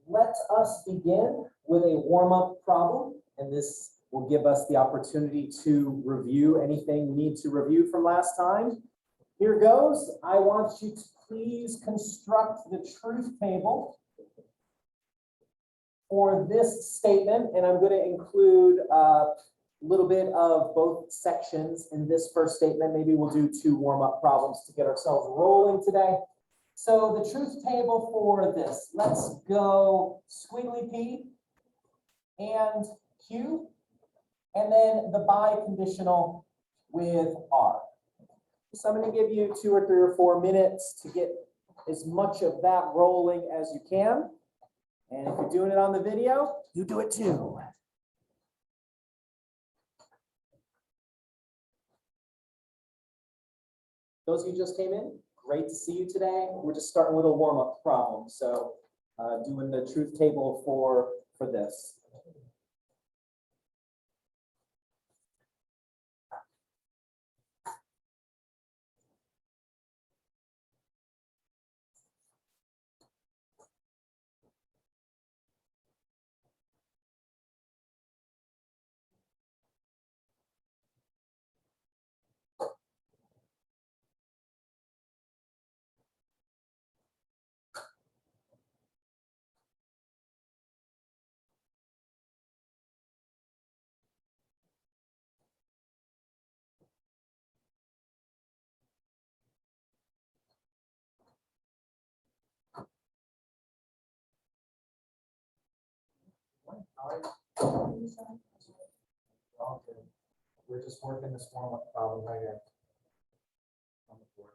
let us begin with a warm-up problem, and this will give us the opportunity to review anything we need to review from last time. Here goes. I want you to please construct the truth table for this statement, and I'm going to include a little bit of both sections in this first statement. Maybe we'll do 2 warm-up problems to get ourselves rolling today. So the truth table for this, let's go squiggly P and Q, and then the biconditional with R. So I'm going to give you 2 or 3 or 4 minutes to get as much of that rolling as you can. And if you're doing it on the video, you do it too. Those of you who just came in, great to see you today. We're just starting with a warm-up problem. So doing the truth table for this. All good. We're just working this warm-up problem right here on the board.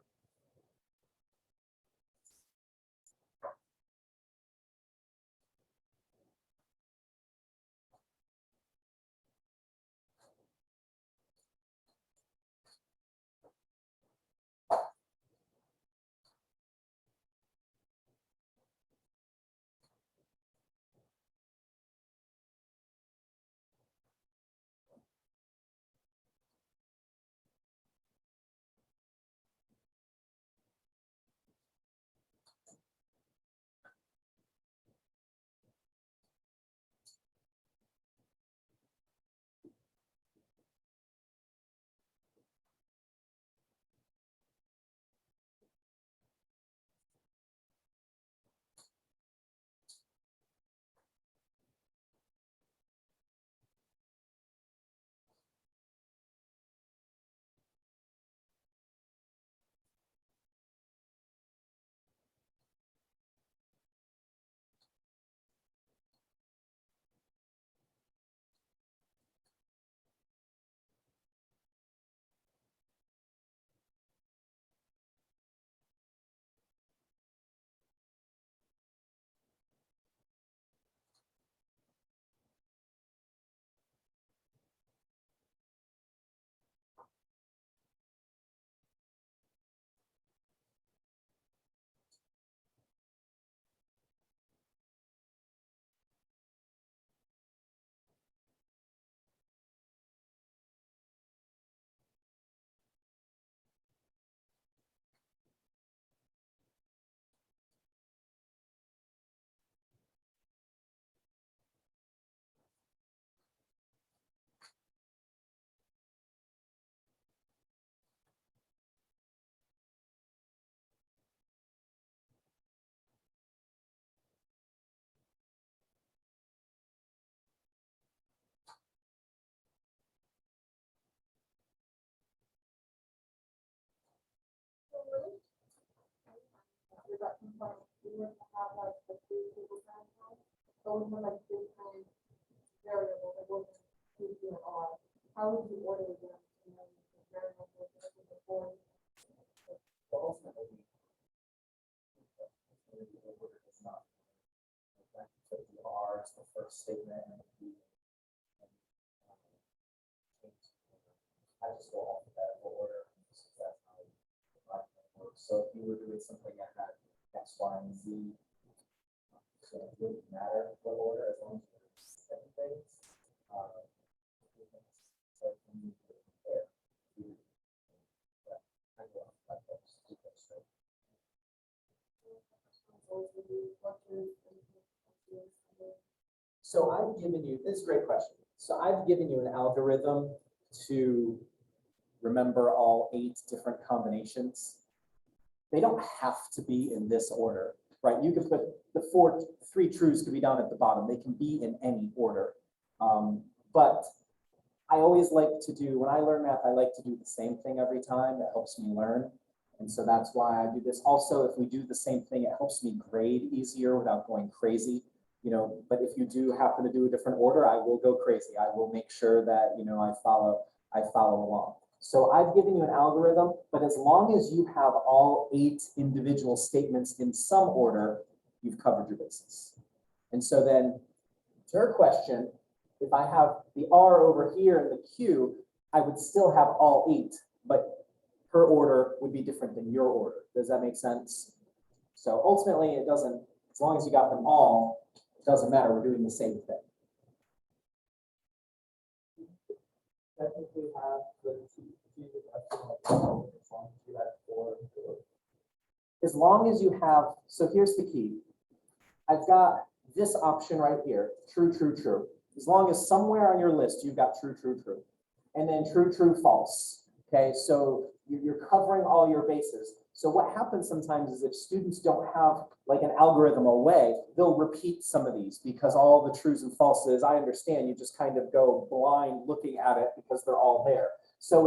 How would you order them? R is the first statement, and I just go off of that order. That's how it works. So if you were doing something that had X, Y, and Z, so it wouldn't matter what order as long as you're setting things. So I've given you, this is a great question. So I've given you an algorithm to remember all 8 different combinations. They don't have to be in this order, right? You could put the 3 truths could be down at the bottom. They can be in any order. But I always like to do, when I learn math, I like to do the same thing every time. That helps me learn. And so that's why I do this. Also, if we do the same thing, it helps me grade easier without going crazy. But if you do happen to do a different order, I will go crazy. I will make sure that, I follow along. So I've given you an algorithm, but as long as you have all 8 individual statements in some order, you've covered your bases. And so then to her question, if I have the R over here and the Q, I would still have all 8, but her order would be different than your order. Does that make sense? So ultimately it doesn't, as long as you got them all, it doesn't matter, we're doing the same thing. Technically have the as long as you have, so here's the key. I've got this option right here, true, true, true. As long as somewhere on your list you've got true, true, true. And then true, true, false. Okay, so you're covering all your bases. So what happens sometimes is if students don't have like an algorithm away, they'll repeat some of these because all the trues and falses, I understand you just kind of go blind looking at it because they're all there. So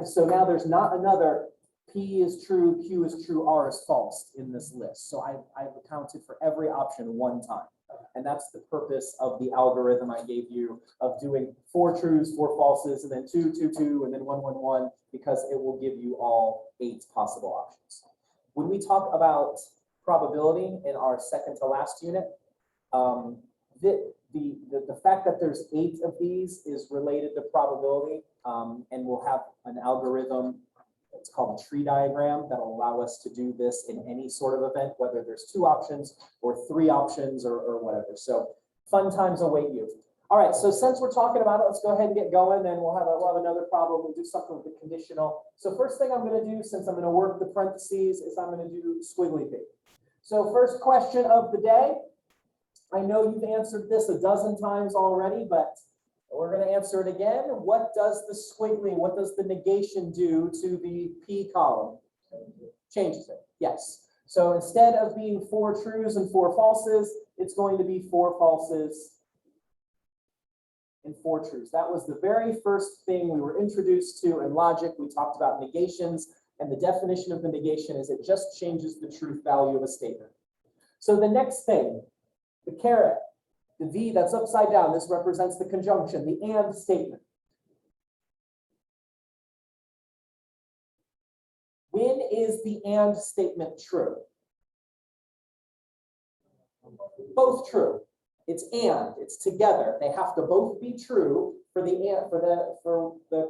so now there's not another P is true, Q is true, R is false in this list. So I've accounted for every option one time. And that's the purpose of the algorithm I gave you of doing 4 truths, 4 falses, and then 2, 2, 2, and then 1, 1, 1, because it will give you all 8 possible options. When we talk about probability in our second to last unit, the fact that there's 8 of these is related to probability, and we'll have an algorithm. It's called a tree diagram that will allow us to do this in any sort of event, whether there's 2 options or 3 options or whatever. So fun times await you. All right, so since we're talking about it, let's go ahead and get going. Then we'll have another problem. We'll do something with the conditional. So first thing I'm going to do, since I'm going to work the parentheses, is I'm going to do squiggly pig. So first question of the day. I know you've answered this a dozen times already, but we're going to answer it again. What does the squiggly, what does the negation do to the P column? Changes it, yes. So instead of being 4 trues and 4 falses, it's going to be 4 falses and 4 trues. That was the very first thing we were introduced to in logic. We talked about negations, and the definition of the negation is it just changes the truth value of a statement. So the next thing, the caret. The V that's upside down, this represents the conjunction, the and statement. When is the and statement true? Both true. It's and, it's together. They have to both be true for the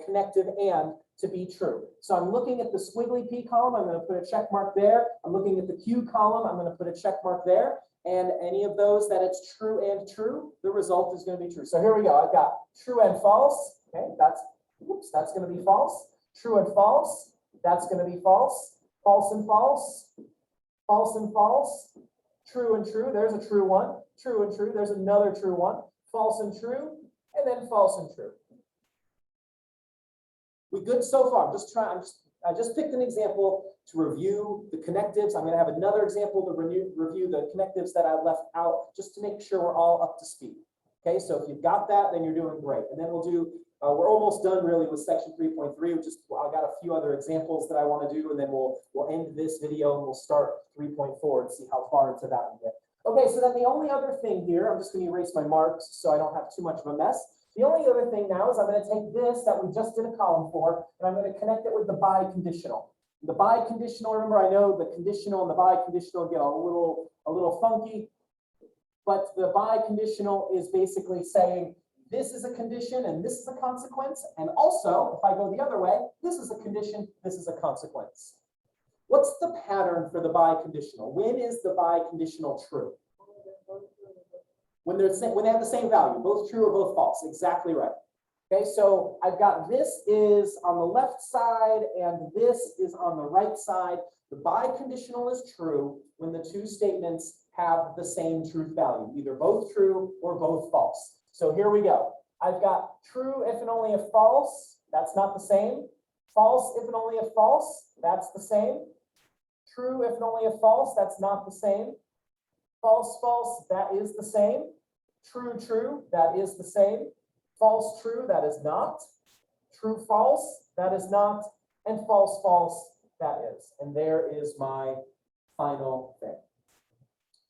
connective and to be true. So I'm looking at the squiggly P column, I'm going to put a check mark there. I'm looking at the Q column, I'm going to put a check mark there. And any of those that it's true and true, the result is going to be true. So here we go. I've got true and false. Okay, that's going to be false. True and false. That's going to be false. False and false. False and false. True and true. There's a true one. True and true. There's another true one. False and true. And then false and true. We good so far? I just picked an example to review the connectives. I'm going to have another example to review the connectives that I left out just to make sure we're all up to speed. Okay, so if you've got that, then you're doing great. And then we'll do, we're almost done really with section 3.3, which is, I've got a few other examples that I want to do, and then we'll end this video and we'll start 3.4 and see how far into that we get. Okay, so then the only other thing here, I'm just going to erase my marks so I don't have too much of a mess. The only other thing now is I'm going to take this that we just did a column for, and I'm going to connect it with the biconditional. The biconditional, remember, I know the conditional and the biconditional get a little funky, but the biconditional is basically saying this is a condition and this is a consequence. And also, if I go the other way, this is a condition, this is a consequence. What's the pattern for the biconditional? When is the biconditional true? When they have the same value, both true or both false. Exactly right. Okay, so I've got this is on the left side and this is on the right side. The biconditional is true when the 2 statements have the same truth value, either both true or both false. So here we go. I've got true if and only if false, that's not the same. False if and only if false, that's the same. True if and only if false, that's not the same. False, false, that is the same. True, true, that is the same. False, true, that is not. True, false, that is not. And false, false, that is. And there is my final thing.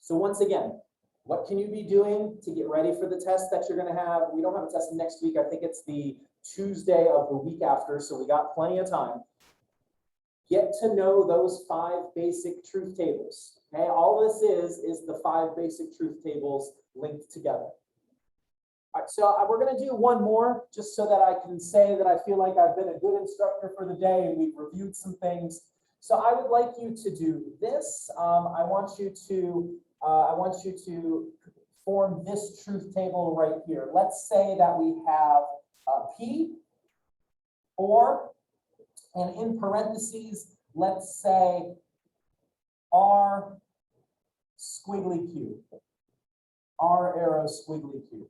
So once again, what can you be doing to get ready for the test that you're going to have? We don't have a test next week. I think it's the Tuesday of the week after, so we got plenty of time. Get to know those 5 basic truth tables. Okay, all this is the 5 basic truth tables linked together. All right, so we're going to do one more just so that I can say that I feel like I've been a good instructor for the day and we've reviewed some things. So I would like you to do this. I want you to form this truth table right here. Let's say that we have P, or, and in parentheses, let's say R squiggly Q, R arrow squiggly Q.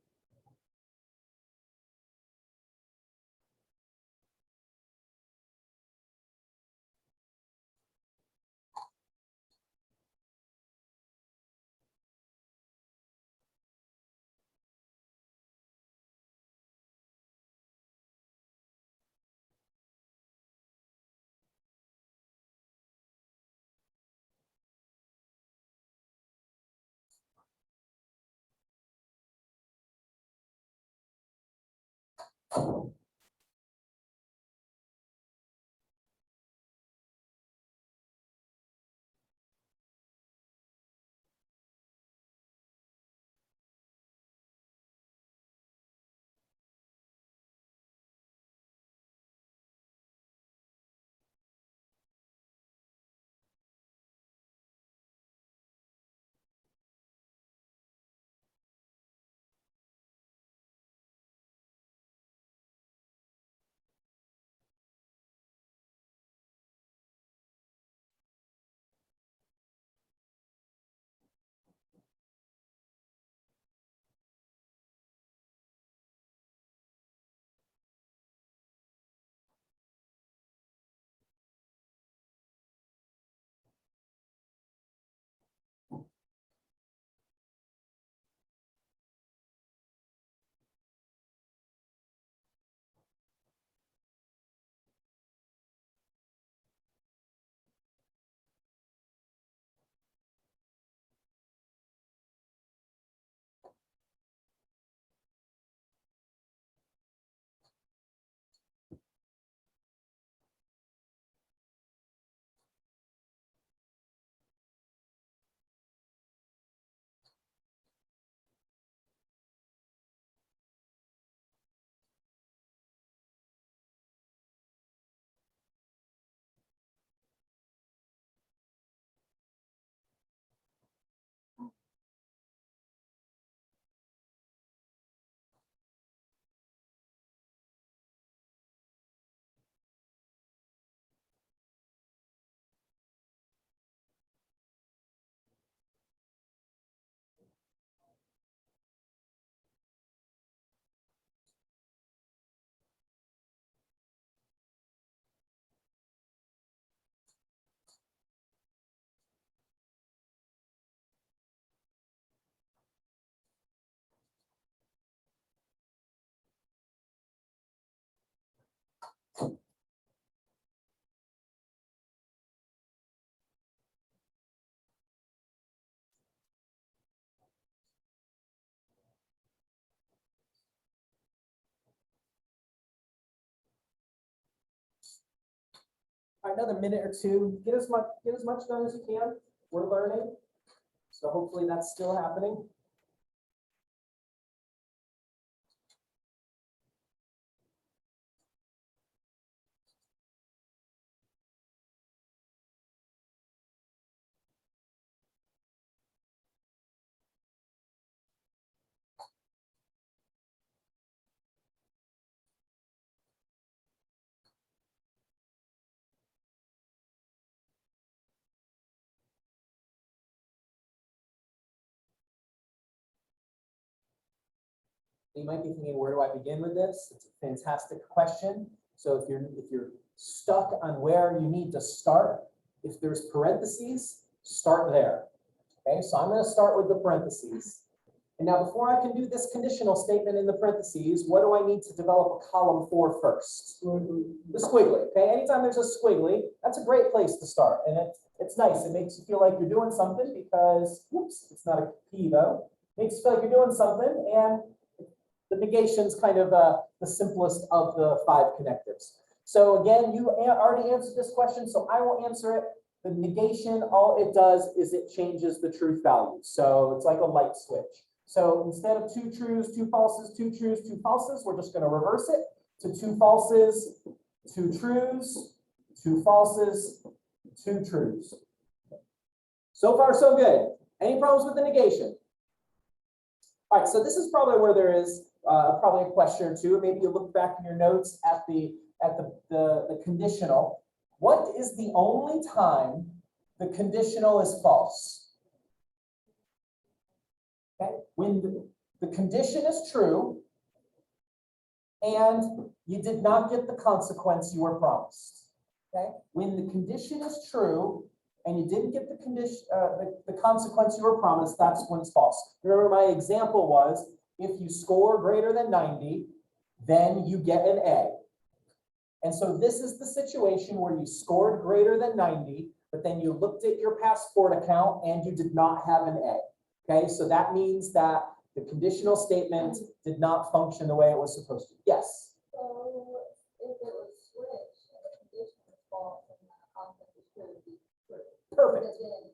All right, another minute or two. Get as much done as you can. We're learning, so hopefully that's still happening. You might be thinking, where do I begin with this? It's a fantastic question. So if you're stuck on where you need to start, if there's parentheses, start there. Okay, so I'm going to start with the parentheses. And now before I can do this conditional statement in the parentheses, what do I need to develop a column for first? The squiggly. Okay, anytime there's a squiggly, that's a great place to start. And it's nice. It makes you feel like you're doing something because, whoops, it's not a P though. It makes you feel like you're doing something, and the negation's kind of the simplest of the 5 connectives. So again, you already answered this question, so I will answer it. The negation, all it does is it changes the truth value. So it's like a light switch. So instead of 2 truths, 2 falses, 2 truths, 2 falses, we're just going to reverse it to 2 falses, 2 truths, 2 falses, 2 truths. So far, so good. Any problems with the negation? All right, so this is probably where there is probably a question or two. Maybe you look back in your notes at the conditional. What is the only time the conditional is false? Okay, when the condition is true and you did not get the consequence you were promised. Okay, when the condition is true and you didn't get the condition, the consequence you were promised, that's when it's false. Remember, my example was if you score greater than 90, then you get an A. And so this is the situation where you scored greater than 90, but then you looked at your passport account and you did not have an A. Okay, so that means that the conditional statement did not function the way it was supposed to. Yes? So if it was switched and the condition was false and the concept is true, it'd be true. Perfect. But then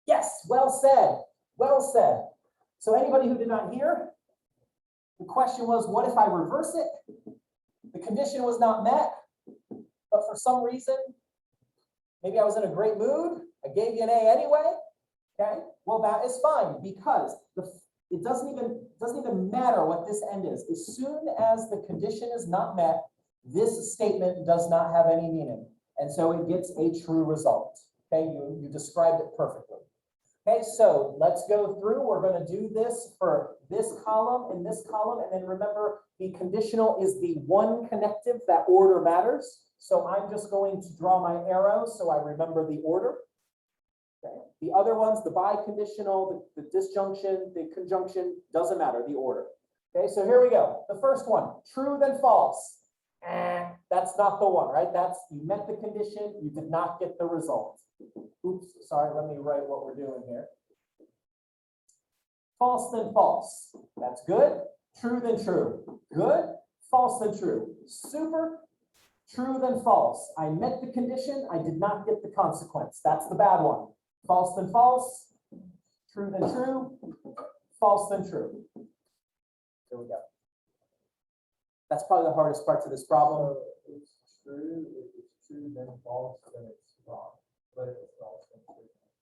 Yes, well said. Well said. So anybody who did not hear, the question was, what if I reverse it? The condition was not met, but for some reason, maybe I was in a great mood. I gave you an A anyway. Okay, well, that is fine because it doesn't even matter what this end is. As soon as the condition is not met, this statement does not have any meaning. And so it gets a true result. Okay, you described it perfectly. Okay, so let's go through. We're going to do this for this column and this column. And then remember, the conditional is the one connective that order matters. So I'm just going to draw my arrow so I remember the order. Okay. The other ones, the biconditional, the disjunction, the conjunction, doesn't matter, the order. Okay, so here we go. The first one, true then false. That's not the one, right? That's, you met the condition, you did not get the result. Oops, sorry, let me write what we're doing here. False then false. That's good. True then true. Good. False then true. Super. True then false. I met the condition, I did not get the consequence. That's the bad one. False then false. True then true. False then true. There we go. That's probably the hardest part to this problem. So it's true. If it's true, then false, then it's wrong. But if it's false, then it's true.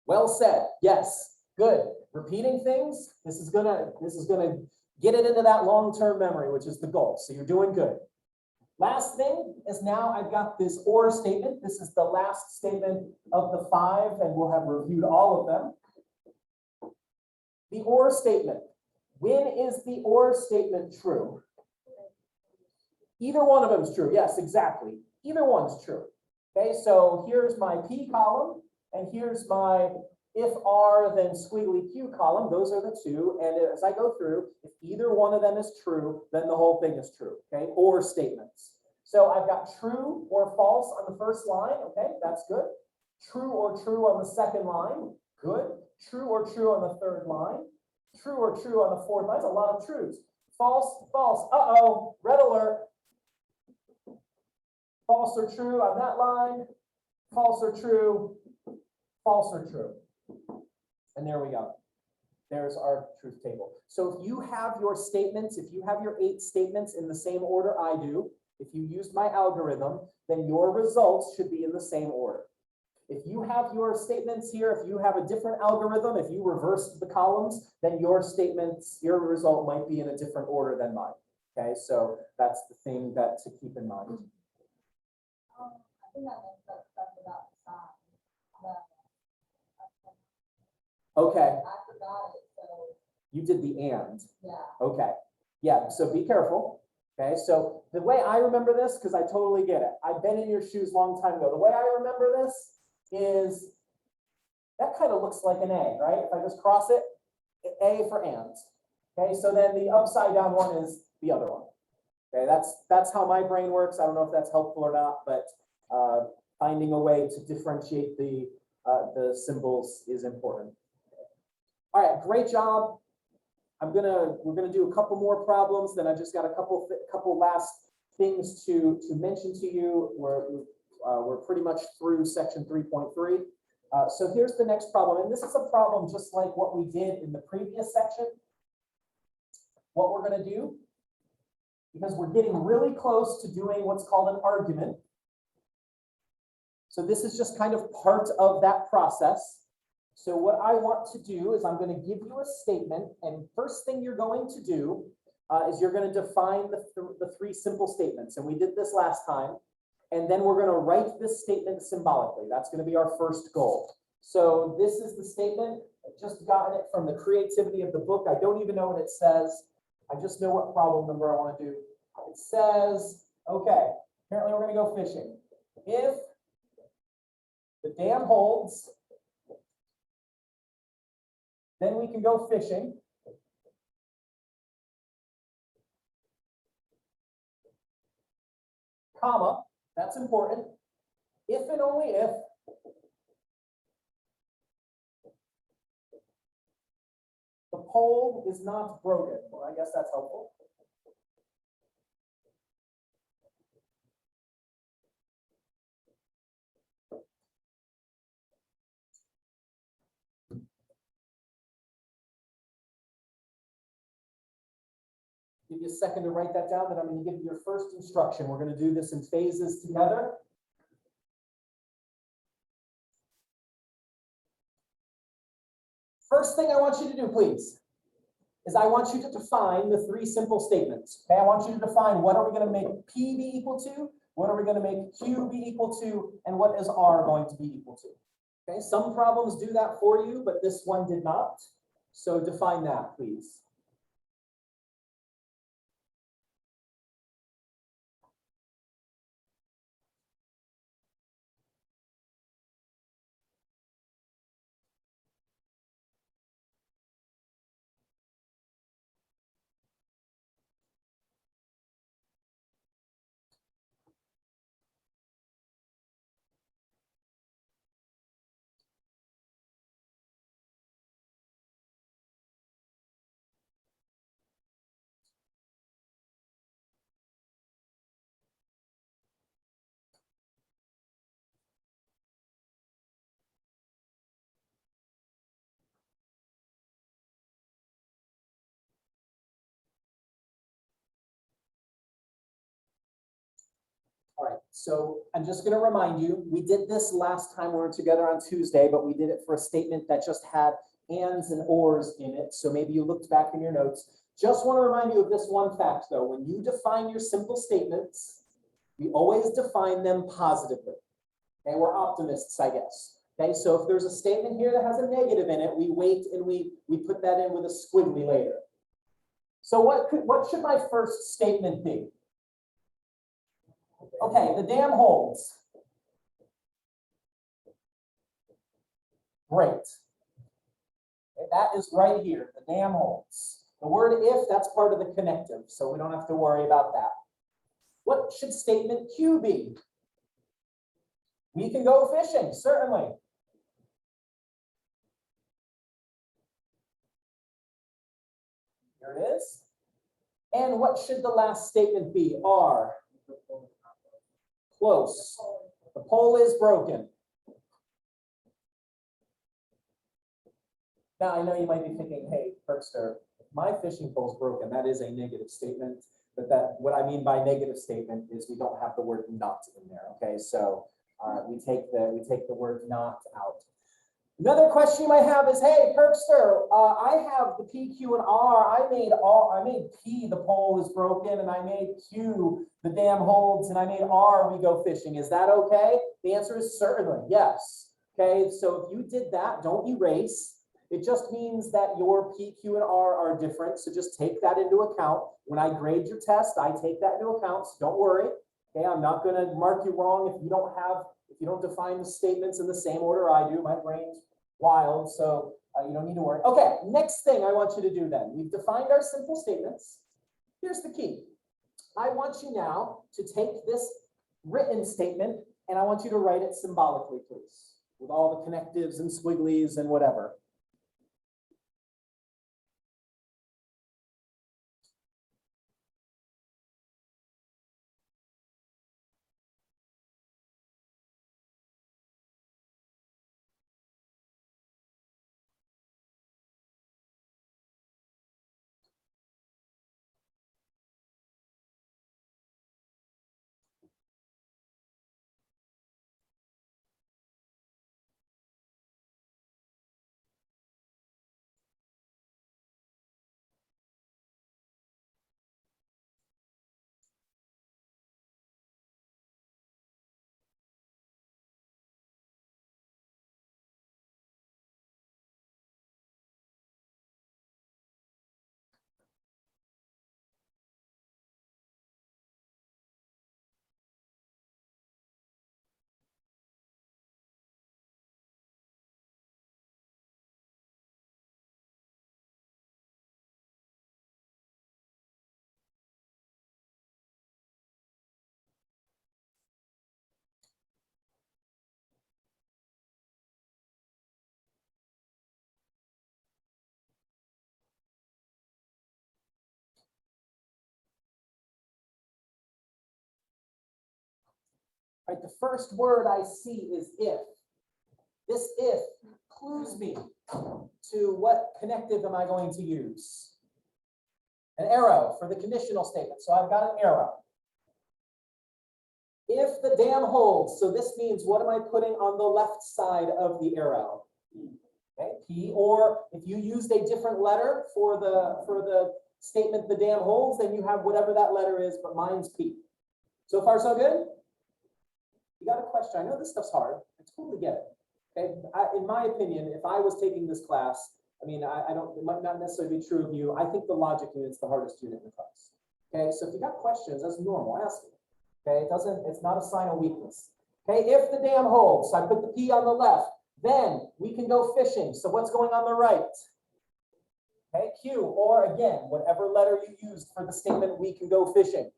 Well said. Yes. Good. Repeating things. This is gonna get it into that long-term memory, which is the goal. So you're doing good. Last thing is now I've got this or statement. This is the last statement of the 5, and we'll have reviewed all of them. The or statement. When is the or statement true? Either one of them is true. Yes, exactly. Either one's true. Okay, so here's my P column, and here's my if R then squiggly Q column. Those are the two. And as I go through, if either one of them is true, then the whole thing is true. Okay, or statements. So I've got true or false on the first line. Okay, that's good. True or true on the second line. Good. True or true on the third line. True or true on the fourth line. That's a lot of truths. False, false. Uh-oh, red alert. False or true on that line. False or true. False or true. And there we go. There's our truth table. So if you have your statements, if you have your 8 statements in the same order I do, if you used my algorithm, then your results should be in the same order. If you have your statements here, if you have a different algorithm, if you reverse the columns, then your statements, your result might be in a different order than mine. Okay, so that's the thing that to keep in mind. I think I messed up stuff about the sign. Okay. I forgot it, so You did the and. Yeah. Okay. Yeah, so be careful. Okay, so the way I remember this, because I totally get it. I've been in your shoes a long time ago. The way I remember this is that kind of looks like an A, right? If I just cross it, A for and. Okay, so then the upside down one is the other one. Okay, that's how my brain works. I don't know if that's helpful or not, but finding a way to differentiate the symbols is important. All right, great job. We're gonna do a couple more problems. Then I just got a couple last things to mention to you. We're pretty much through section 3.3. So here's the next problem, and this is a problem just like what we did in the previous section. What we're gonna do, because we're getting really close to doing what's called an argument. So this is just kind of part of that process. So what I want to do is I'm going to give you a statement, and first thing you're going to do is you're going to define the three simple statements, and we did this last time, and then we're going to write this statement symbolically. That's going to be our first goal. So this is the statement. I just gotten it from the creativity of the book. I don't even know what it says. I just know what problem number I want to do. It says, okay, apparently we're going to go fishing. If the dam holds, then we can go fishing. Comma, that's important. If and only if the pole is not broken. Well, I guess that's helpful. Give you a second to write that down, then I'm going to give you your first instruction. We're going to do this in phases together. First thing I want you to do, please, is I want you to define the three simple statements. Okay, I want you to define what are we going to make P be equal to, what are we going to make Q be equal to, and what is R going to be equal to. Okay, some problems do that for you, but this one did not. So define that, please. All right, so I'm just going to remind you, we did this last time we were together on Tuesday, but we did it for a statement that just had ands and ors in it. So maybe you looked back in your notes. Just want to remind you of this one fact, though. When you define your simple statements, we always define them positively. Okay, we're optimists, I guess. Okay, so if there's a statement here that has a negative in it, we wait and we put that in with a squiggly later. So what should my first statement be? Okay, the dam holds. Great. Okay, that is right here. The dam holds. The word if, that's part of the connective, so we don't have to worry about that. What should statement Q be? We can go fishing, certainly. Here it is. And what should the last statement be? R. Close. The pole is broken. Now, I know you might be thinking, hey, Perkster, my fishing pole's broken. That is a negative statement. But what I mean by negative statement is we don't have the word not in there. Okay, so we take the word not out. Another question you might have is, hey, Perkster, I have the P, Q, and R. I made P, the pole is broken, and I made Q, the dam holds, and I made R, we go fishing. Is that okay? The answer is certainly yes. Okay, so if you did that, don't erase. It just means that your P, Q, and R are different. So just take that into account. When I grade your test, I take that into account. So don't worry. Okay, I'm not going to mark you wrong if you don't define the statements in the same order I do. My brain's wild, so you don't need to worry. Okay, next thing I want you to do then. We've defined our simple statements. Here's the key. I want you now to take this written statement and I want you to write it symbolically, please, with all the connectives and squigglies and whatever. Right, the first word I see is if. This if clues me to what connective am I going to use? An arrow for the conditional statement. So I've got an arrow. If the dam holds, so this means what am I putting on the left side of the arrow? Okay, P, or if you used a different letter for the statement the dam holds, then you have whatever that letter is, but mine's P. So far, so good? You got a question? I know this stuff's hard. I totally get it. Okay? In my opinion, if I was taking this class, I mean, it might not necessarily be true of you. I think the logic unit's the hardest unit in the class. Okay, so if you got questions, that's normal. Ask me. Okay, it's not a sign of weakness. Okay, if the dam holds, so I put the P on the left, then we can go fishing. So what's going on the right? Okay, Q, or again, whatever letter you used for the statement, we can go fishing.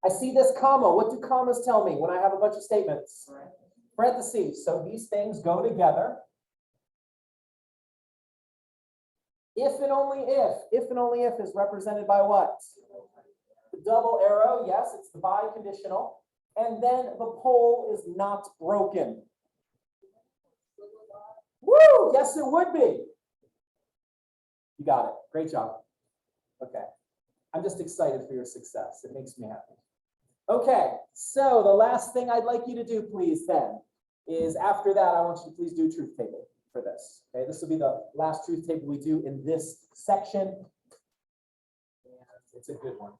I see this comma. What do commas tell me when I have a bunch of statements? Parentheses. So these things go together. If and only if is represented by what? The double arrow, yes, it's the biconditional. And then the pole is not broken. Woo! Yes, it would be. You got it. Great job. Okay. I'm just excited for your success. It makes me happy. Okay, so the last thing I'd like you to do, please, then, is after that, I want you to please do truth table for this. Okay, this will be the last truth table we do in this section. And it's a good one.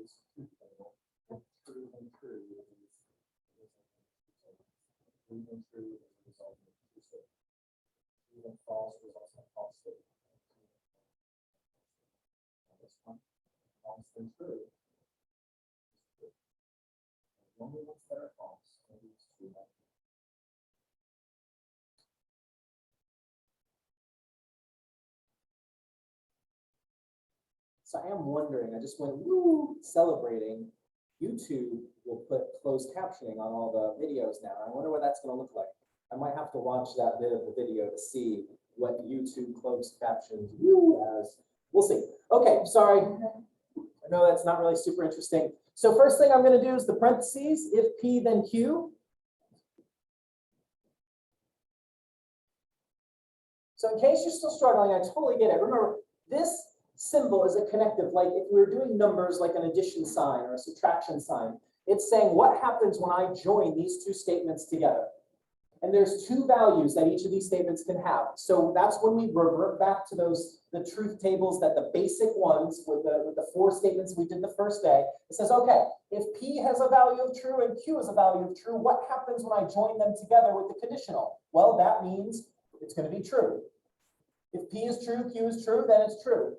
is truth table, and true and true is true and true is a result of true statement. True and false results in a false statement. And this one, false and true is true. The only ones that are false are these two. So I am wondering, I just went, woo, celebrating. YouTube will put closed captioning on all the videos now. I wonder what that's going to look like. I might have to watch that bit of the video to see what YouTube closed captions as. We'll see. Okay, sorry. I know that's not really super interesting. So first thing I'm going to do is the parentheses, if P then Q. So in case you're still struggling, I totally get it. Remember, this symbol is a connective. Like if we were doing numbers like an addition sign or a subtraction sign, it's saying what happens when I join these two statements together. And there's two values that each of these statements can have. So that's when we revert back to the truth tables, that the basic ones with the four statements we did the first day. It says, okay, if P has a value of true and Q has a value of true, what happens when I join them together with the conditional? Well, that means it's going to be true. If P is true, Q is true, then it's true.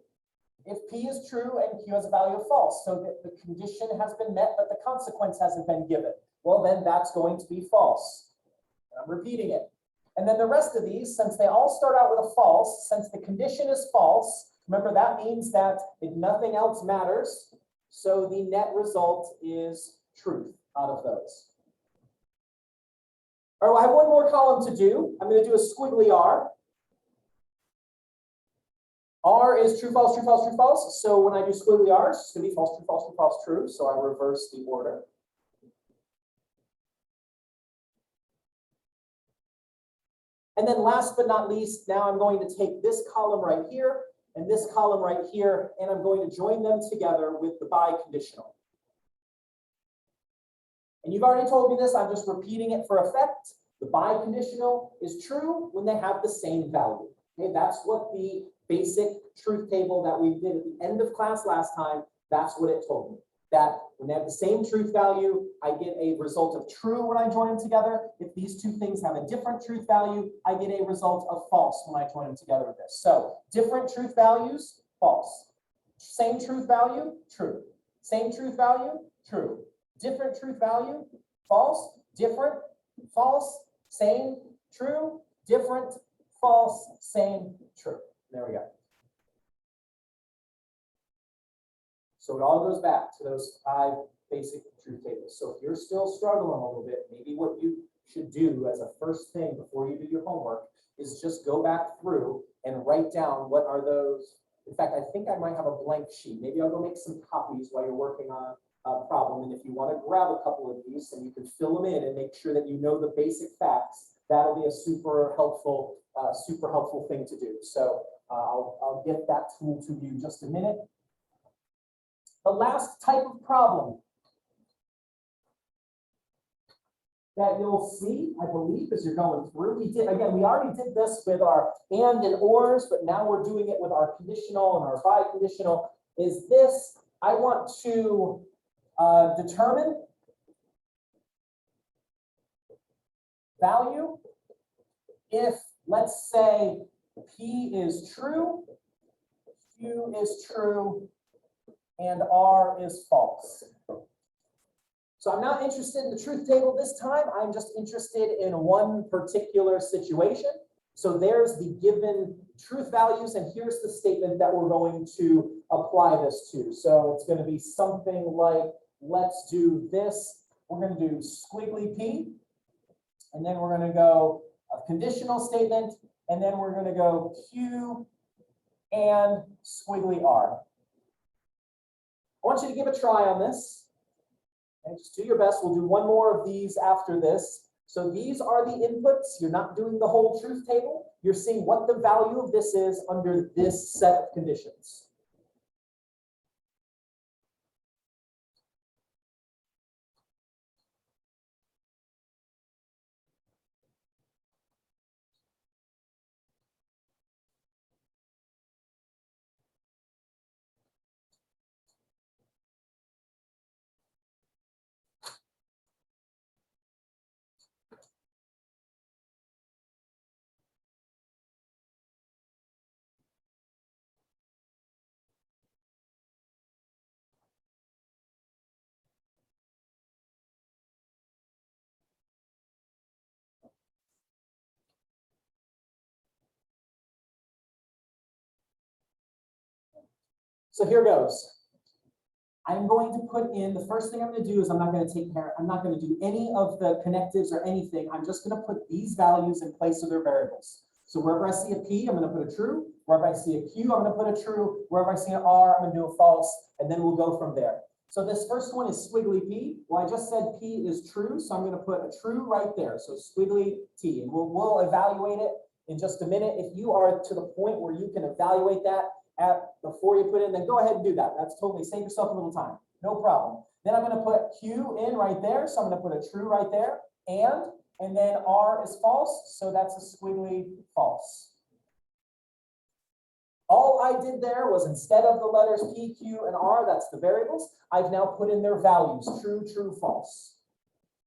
If P is true and Q has a value of false, so that the condition has been met, but the consequence hasn't been given, well, then that's going to be false. I'm repeating it. And then the rest of these, since they all start out with a false, since the condition is false, remember that means that if nothing else matters, so the net result is truth out of those. All right, well, I have one more column to do. I'm going to do a squiggly R. R is true, false, true, false, true, false. So when I do squiggly R, it's going to be false, true, false, true, false, true. So I reverse the order. And then last but not least, now I'm going to take this column right here and this column right here, and I'm going to join them together with the biconditional. And you've already told me this, I'm just repeating it for effect. The biconditional is true when they have the same value. Okay, that's what the basic truth table that we did at the end of class last time, that's what it told me. That when they have the same truth value, I get a result of true when I join them together. If these two things have a different truth value, I get a result of false when I join them together with this. So different truth values, false. Same truth value, true. Same truth value, true. Different truth value, false. Different, false. Same, true. Different, false. Same, true. There we go. So it all goes back to those 5 basic truth tables. So if you're still struggling a little bit, maybe what you should do as a first thing before you do your homework is just go back through and write down what are those. In fact, I think I might have a blank sheet. Maybe I'll go make some copies while you're working on a problem. And if you want to grab a couple of these and you can fill them in and make sure that you know the basic facts, that'll be a super helpful thing to do. So I'll get that tool to you in just a minute. The last type of problem that you'll see, I believe, as you're going through, we already did this with our and ors, but now we're doing it with our conditional and our biconditional, is this. I want to determine value if, let's say, P is true, Q is true, and R is false. So I'm not interested in the truth table this time. I'm just interested in one particular situation. So there's the given truth values, and here's the statement that we're going to apply this to. So it's going to be something like, let's do this. We're going to do squiggly P, and then we're going to go a conditional statement, and then we're going to go Q and squiggly R. I want you to give a try on this. Okay, just do your best. We'll do one more of these after this. So these are the inputs. You're not doing the whole truth table. You're seeing what the value of this is under this set of conditions. So here goes. I'm going to put in, the first thing I'm going to do is I'm not going to do any of the connectives or anything. I'm just going to put these values in place of their variables. So wherever I see a P, I'm going to put a true. Wherever I see a Q, I'm going to put a true. Wherever I see an R, I'm going to do a false, and then we'll go from there. So this first one is squiggly P. Well, I just said P is true, so I'm going to put a true right there. So squiggly T, and we'll evaluate it in just a minute. If you are to the point where you can evaluate that before you put it in, then go ahead and do that. That's totally, save yourself a little time. No problem. Then I'm going to put Q in right there. So I'm going to put a true right there. And then R is false. So that's a squiggly false. All I did there was, instead of the letters P, Q, and R, that's the variables, I've now put in their values, true, true, false.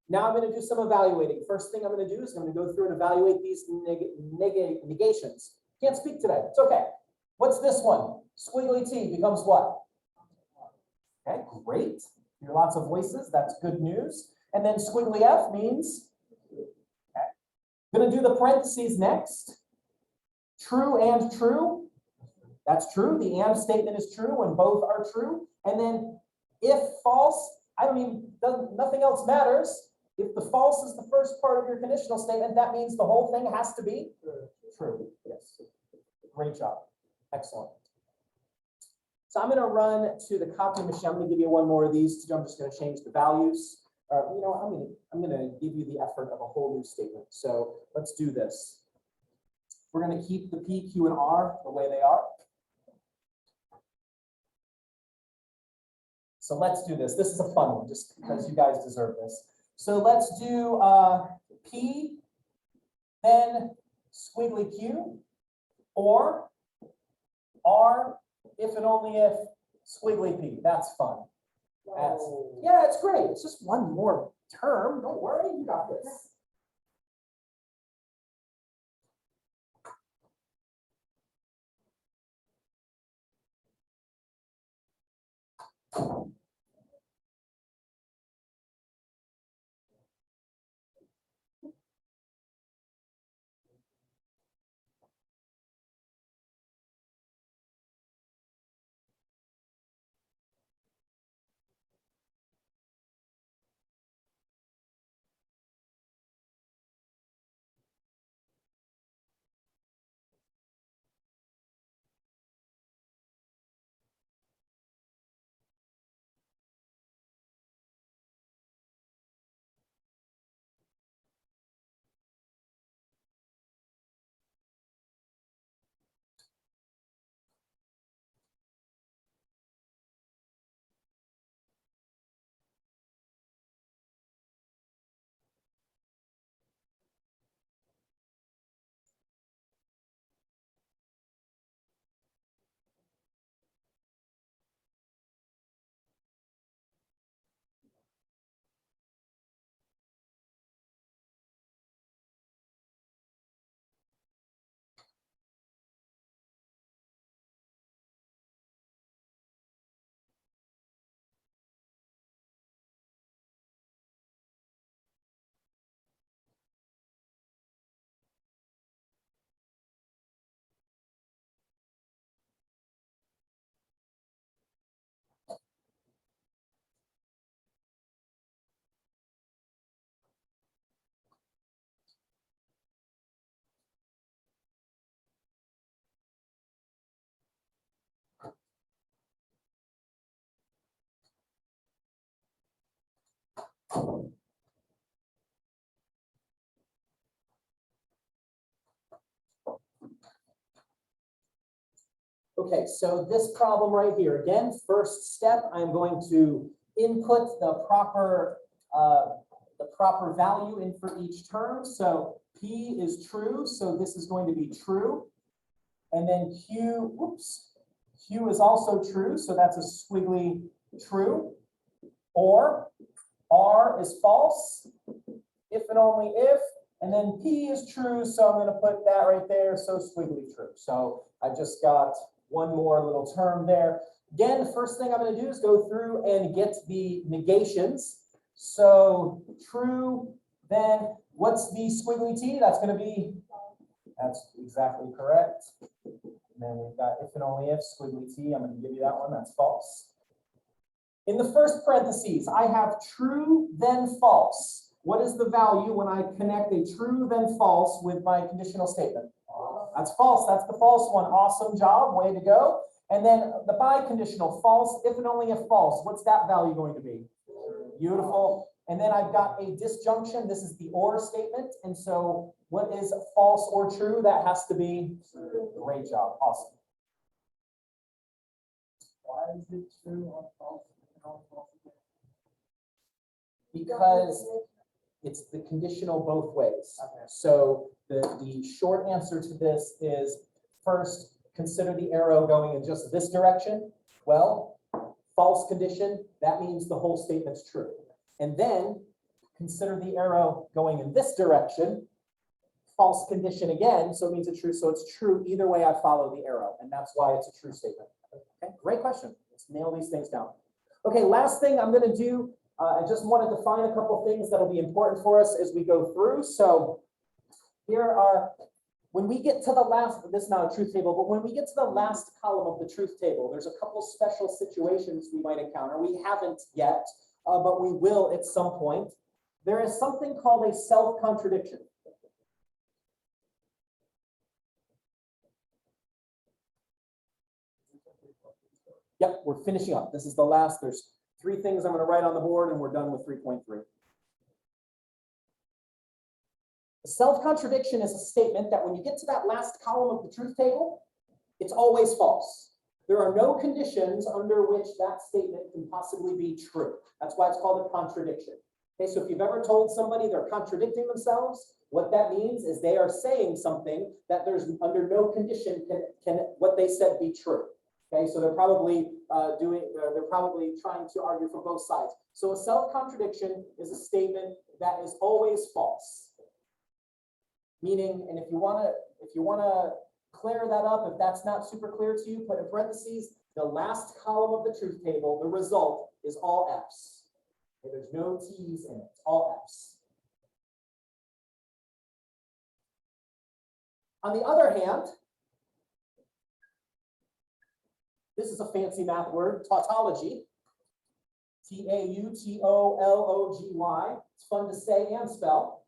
Now I'm going to do some evaluating. First thing I'm going to do is I'm going to go through and evaluate these negations. Can't speak today. It's okay. What's this one? Squiggly T becomes what? Okay, great. Hear lots of voices. That's good news. And then squiggly F means, okay. I'm going to do the parentheses next. True and true. That's true. The and statement is true when both are true. And then if false, nothing else matters. If the false is the first part of your conditional statement, that means the whole thing has to be true. Yes. Great job. Excellent. So I'm going to run to the copy machine. I'm going to give you one more of these. I'm just going to change the values. I'm going to give you the effort of a whole new statement. So let's do this. We're going to keep the P, Q, and R the way they are. So let's do this. This is a fun one, just because you guys deserve this. So let's do P, then squiggly Q, or R, if and only if, squiggly P. That's fun. Yeah, it's great. It's just one more term. Don't worry, you got this. Okay, so this problem right here, again, first step, I'm going to input the proper value in for each term. So P is true, so this is going to be true. And then Q is also true, so that's a squiggly true. Or R is false, if and only if. And then P is true, so I'm going to put that right there, so squiggly true. So I just got one more little term there. Again, the first thing I'm going to do is go through and get the negations. So true, then what's the squiggly T? That's going to be, that's exactly correct. And then we've got if and only if, squiggly T, I'm going to give you that one, that's false. In the first parentheses, I have true, then false. What is the value when I connect a true, then false with my conditional statement? That's false. That's the false one. Awesome job. Way to go. And then the biconditional, false, if and only if false. What's that value going to be? Beautiful. And then I've got a disjunction. This is the or statement. And so what is false or true? That has to be great job. Awesome. Why is it true or false? Because it's the conditional both ways. Okay. So the short answer to this is first, consider the arrow going in just this direction. Well, false condition, that means the whole statement's true. And then consider the arrow going in this direction. False condition again, so it means it's true. So it's true either way I follow the arrow. And that's why it's a true statement. Okay, great question. Let's nail these things down. Okay, last thing I'm going to do, I just want to define a couple things that'll be important for us as we go through. So here are, when we get to the last, this is not a truth table, but when we get to the last column of the truth table, there's a couple special situations we might encounter. We haven't yet, but we will at some point. There is something called a self-contradiction. Yep, we're finishing up. This is the last. There's 3 things I'm going to write on the board, and we're done with 3.3. Self-contradiction is a statement that when you get to that last column of the truth table, it's always false. There are no conditions under which that statement can possibly be true. That's why it's called a contradiction. Okay, so if you've ever told somebody they're contradicting themselves, what that means is they are saying something that there's under no condition can what they said be true. Okay, so they're probably they're probably trying to argue for both sides. So a self-contradiction is a statement that is always false. Meaning, and if you wanna clear that up, if that's not super clear to you, put in parentheses the last column of the truth table. The result is all F's. Okay, there's no T's in it. It's all F's. On the other hand, this is a fancy math word, tautology. Tautology. It's fun to say and spell.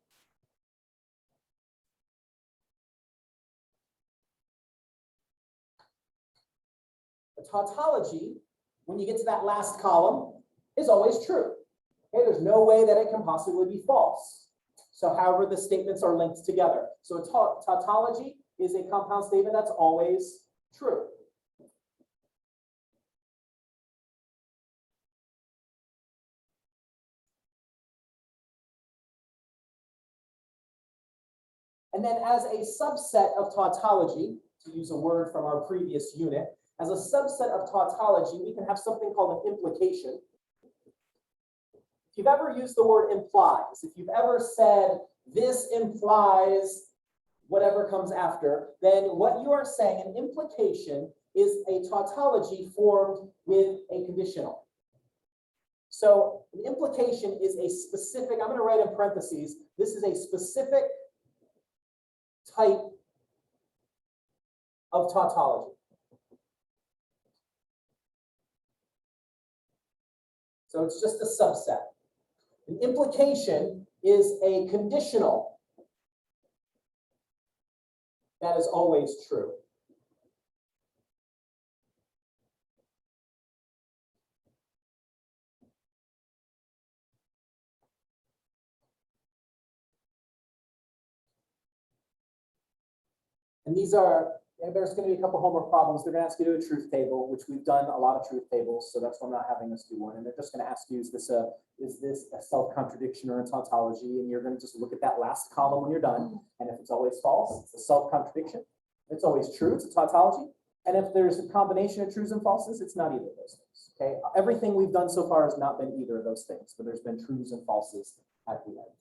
A tautology, when you get to that last column, is always true. Okay, there's no way that it can possibly be false. So however the statements are linked together. So a tautology is a compound statement that's always true. And then as a subset of tautology, to use a word from our previous unit, as a subset of tautology, we can have something called an implication. If you've ever used the word implies, if you've ever said, this implies whatever comes after, then what you are saying, an implication is a tautology formed with a conditional. So an implication is a specific, I'm going to write in parentheses, this is a specific type of tautology. So it's just a subset. An implication is a conditional that is always true. And these are, there's going to be a couple homework problems. They're going to ask you to do a truth table, which we've done a lot of truth tables, so that's why I'm not having us do one. And they're just going to ask you, is this a self-contradiction or a tautology? And you're going to just look at that last column when you're done. And if it's always false, it's a self-contradiction. If it's always true, it's a tautology. And if there's a combination of trues and falses, it's not either of those things. Okay, everything we've done so far has not been either of those things, but there's been trues and falses at the end.